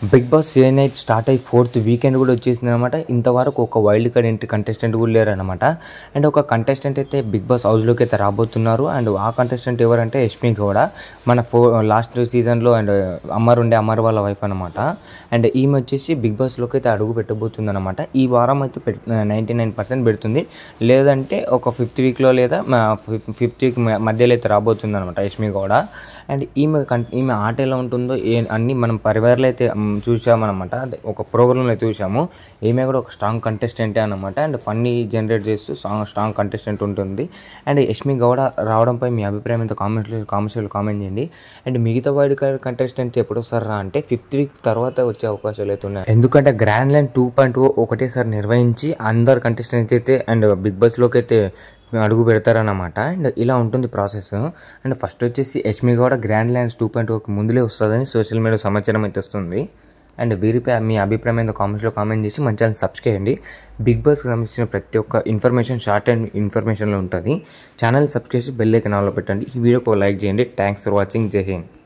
Big boss season 8 start అయ్యి 4th weekend కూడా వచ్చేసింది అనమాట. ఇంతవరకు ఒక వైల్డ్ కార్డ్ ఎంట్రీ కంటెస్టెంట్ కూడా లేరనమాట. అండ్ ఒక కంటెస్టెంట్ అయితే బిగ్ బాస్ హౌస్లోకి అయితే రాబోతున్నారు. అండ్ ఆ కంటెస్టెంట్ ఎవరంటే యష్మి గౌడ, మన లాస్ట్ సీజన్లో అండ్ అమర్ వాళ్ళ వైఫ్ అనమాట. అండ్ ఈమె వచ్చేసి బిగ్ బాస్లోకి అయితే అడుగు పెట్టబోతుంది అనమాట. ఈ వారం అయితే 99% పెడుతుంది, లేదంటే ఒక 5th వీక్లో లేదా 5th వీక్ మధ్యలో అయితే రాబోతుంది అనమాట యష్మి గౌడ. అండ్ ఈమె ఆట ఎలా ఉంటుందో అన్నీ మనం పరివార్లో అయితే చూసామన్నమాట. ఒక ప్రోగ్రాంలో చూసాము. ఈమె కూడా ఒక స్ట్రాంగ్ కంటెస్టెంటే అనమాట. అండ్ ఫన్నీ జనరేట్ చేస్తూ స్ట్రాంగ్ కంటెస్టెంట్ ఉంటుంది. అండ్ యష్మి గౌడ రావడంపై మీ అభిప్రాయం ఎంత కామెంట్స్లో కామెంట్ చేయండి. అండ్ మిగతా వైల్డ్ కార్డ్ కంటెస్టెంట్ ఎప్పుడు వస్తారా అంటే 5th వీక్ తర్వాత వచ్చే అవకాశాలు అయితే ఉన్నాయి. ఎందుకంటే గ్రాండ్ ల్యాండ్ 2.0 ఒకటేసారి నిర్వహించి అందరు కంటెస్టెంట్స్ అయితే అండ్ బిగ్ బాస్లోకి అయితే అడుగు పెడతారన్నమాట. అండ్ ఇలా ఉంటుంది ప్రాసెస్. అండ్ ఫస్ట్ వచ్చేసి యష్మి గౌడ గ్రాండ్ ల్యాండ్స్ 2.0కి ముందులే వస్తుందని సోషల్ మీడియా సమాచారం అయితే వస్తుంది. అండ్ వీరిపై మీ అభిప్రాయం ఏందో కామెంట్స్లో కామెంట్ చేసి మన ఛానల్ సబ్స్క్రైబ్ చేయండి. బిగ్ బాస్కి సంబంధించిన ప్రతి ఒక్క ఇన్ఫర్మేషన్ షార్ట్ అండ్ ఇన్ఫర్మేషన్లో ఉంటుంది. ఛానల్ సబ్స్క్రైబ్ చేసి బెల్ ఐకాన్ ఆన్లో పెట్టండి. ఈ వీడియోకి లైక్ చేయండి. Thanks for watching. జై హింద్.